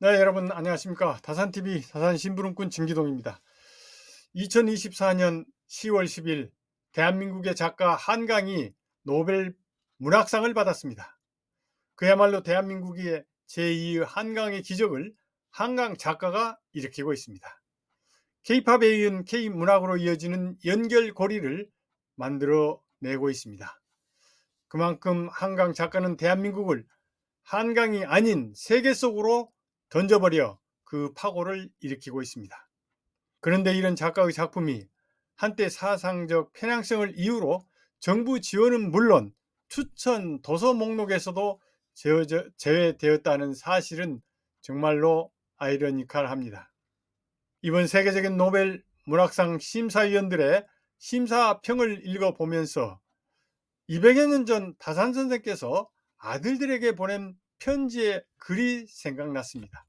네, 여러분 안녕하십니까. 다산TV 다산심부름꾼 진기동입니다. 2024년 10월 10일 대한민국의 작가 한강이 노벨 문학상을 받았습니다. 그야말로 대한민국의 제2의 한강의 기적을 한강 작가가 일으키고 있습니다. K-팝에 이은 K-문학으로 이어지는 연결고리를 만들어내고 있습니다. 그만큼 한강 작가는 대한민국을 한강이 아닌 세계 속으로 던져버려 그 파고를 일으키고 있습니다. 그런데 이런 작가의 작품이 한때 사상적 편향성을 이유로 정부 지원은 물론 추천 도서 목록에서도 제외되었다는 사실은 정말로 아이러니컬합니다. 이번 세계적인 노벨 문학상 심사위원들의 심사평을 읽어보면서 200여 년 전 다산 선생께서 아들들에게 보낸 편지의 글이 생각났습니다.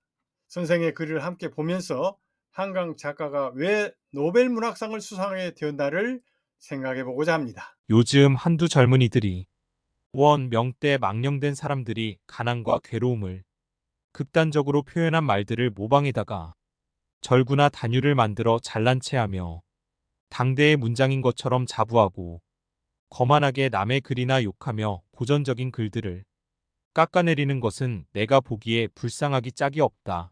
선생의 글을 함께 보면서 한강 작가가 왜 노벨 문학상을 수상하게 되었나를 생각해 보고자 합니다. 요즘 한두 젊은이들이 명때 망령된 사람들이 가난과 괴로움을 극단적으로 표현한 말들을 모방에다가 절구나 단유를 만들어 잘난 체하며 당대의 문장인 것처럼 자부하고 거만하게 남의 글이나 욕하며 고전적인 글들을 깎아내리는 것은 내가 보기에 불쌍하기 짝이 없다.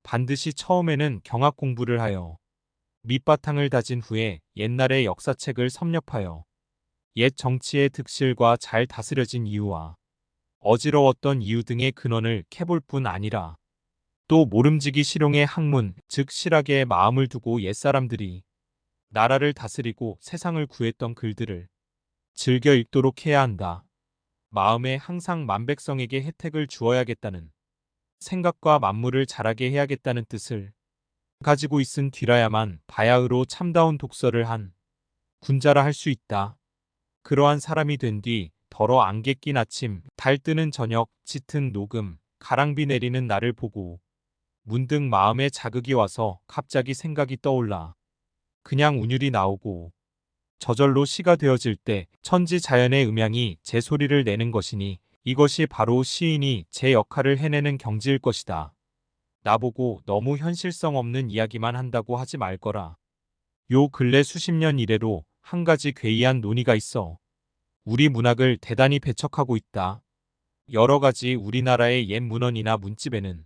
반드시 처음에는 경학 공부를 하여 밑바탕을 다진 후에 옛날의 역사책을 섭렵하여 옛 정치의 득실과 잘 다스려진 이유와 어지러웠던 이유 등의 근원을 캐볼 뿐 아니라 또 모름지기 실용의 학문, 즉 실학에 마음을 두고 옛사람들이 나라를 다스리고 세상을 구했던 글들을 즐겨 읽도록 해야 한다. 마음에 항상 만백성에게 혜택을 주어야겠다는 생각과 만물을 자라게 해야겠다는 뜻을 가지고 있은 뒤라야만 바야흐로 참다운 독서를 한 군자라 할 수 있다. 그러한 사람이 된 뒤 더러 안개 낀 아침, 달 뜨는 저녁, 짙은 녹음, 가랑비 내리는 날을 보고 문득 마음에 자극이 와서 갑자기 생각이 떠올라 그냥 운율이 나오고 저절로 시가 되어질 때 천지 자연의 음향이 제 소리를 내는 것이니 이것이 바로 시인이 제 역할을 해내는 경지일 것이다. 나보고 너무 현실성 없는 이야기만 한다고 하지 말거라. 요 근래 수십 년 이래로 한 가지 괴이한 논의가 있어. 우리 문학을 대단히 배척하고 있다. 여러 가지 우리나라의 옛 문헌이나 문집에는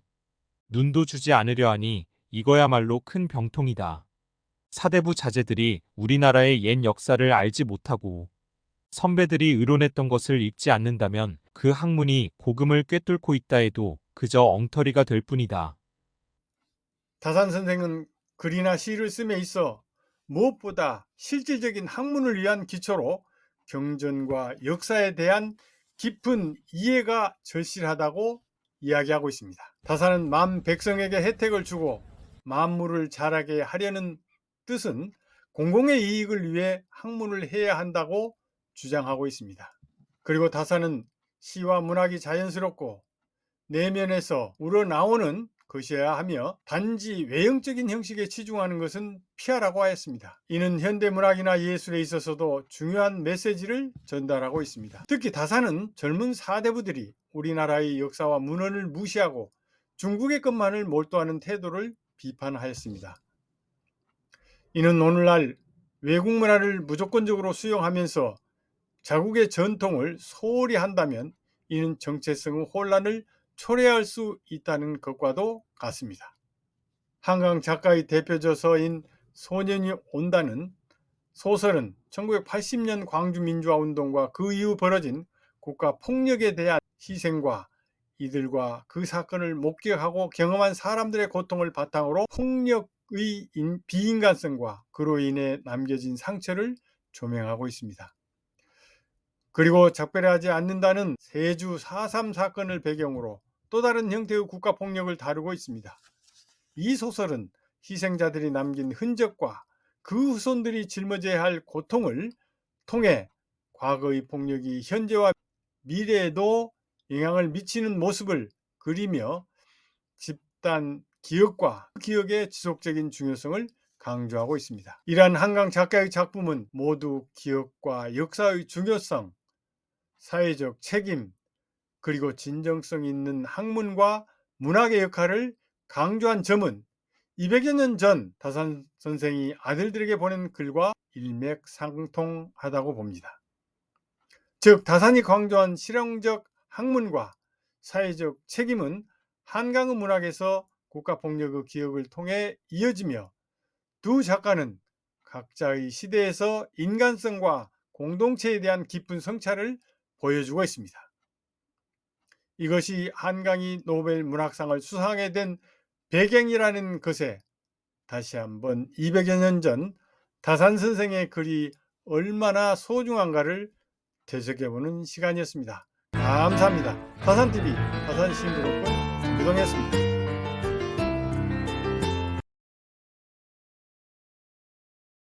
눈도 주지 않으려 하니 이거야말로 큰 병통이다. 사대부 자제들이 우리나라의 옛 역사를 알지 못하고 선배들이 의론했던 것을 읽지 않는다면 그 학문이 고금을 꿰뚫고 있다 해도 그저 엉터리가 될 뿐이다. 다산 선생은 글이나 시를 씀에 있어 무엇보다 실질적인 학문을 위한 기초로 경전과 역사에 대한 깊은 이해가 절실하다고 이야기하고 있습니다. 다산은 만 백성에게 혜택을 주고 만물을 자라게 하려는 뜻은 공공의 이익을 위해 학문을 해야 한다고 주장하고 있습니다. 그리고 다산은 시와 문학이 자연스럽고 내면에서 우러나오는 것이어야 하며 단지 외형적인 형식에 치중하는 것은 피하라고 하였습니다. 이는 현대문학이나 예술에 있어서도 중요한 메시지를 전달하고 있습니다. 특히 다산은 젊은 사대부들이 우리나라의 역사와 문헌을 무시하고 중국의 것만을 몰두하는 태도를 비판하였습니다. 이는 오늘날 외국 문화를 무조건적으로 수용하면서 자국의 전통을 소홀히 한다면 이는 정체성의 혼란을 초래할 수 있다는 것과도 같습니다. 한강 작가의 대표저서인 소년이 온다는 소설은 1980년 광주민주화운동과 그 이후 벌어진 국가폭력에 대한 희생과 이들과 그 사건을 목격하고 경험한 사람들의 고통을 바탕으로 폭력의 비인간성과 그로 인해 남겨진 상처를 조명하고 있습니다. 그리고 작별하지 않는다는 세주 4.3 사건을 배경으로 또 다른 형태의 국가폭력을 다루고 있습니다. 이 소설은 희생자들이 남긴 흔적과 그 후손들이 짊어져야 할 고통을 통해 과거의 폭력이 현재와 미래에도 영향을 미치는 모습을 그리며 집단 기억과 그 기억의 지속적인 중요성을 강조하고 있습니다. 이러한 한강 작가의 작품은 모두 기억과 역사의 중요성, 사회적 책임, 그리고 진정성 있는 학문과 문학의 역할을 강조한 점은 200여 년 전 다산 선생이 아들들에게 보낸 글과 일맥상통하다고 봅니다. 즉 다산이 강조한 실용적 학문과 사회적 책임은 한강의 문학에서 국가폭력의 기억을 통해 이어지며 두 작가는 각자의 시대에서 인간성과 공동체에 대한 깊은 성찰을 보여주고 있습니다. 이것이 한강이 노벨 문학상을 수상하게 된 배경이라는 것에 다시 한번 200여 년 전 다산 선생의 글이 얼마나 소중한가를 되새겨보는 시간이었습니다. 감사합니다. 다산TV 다산신부로군 유동했습니다.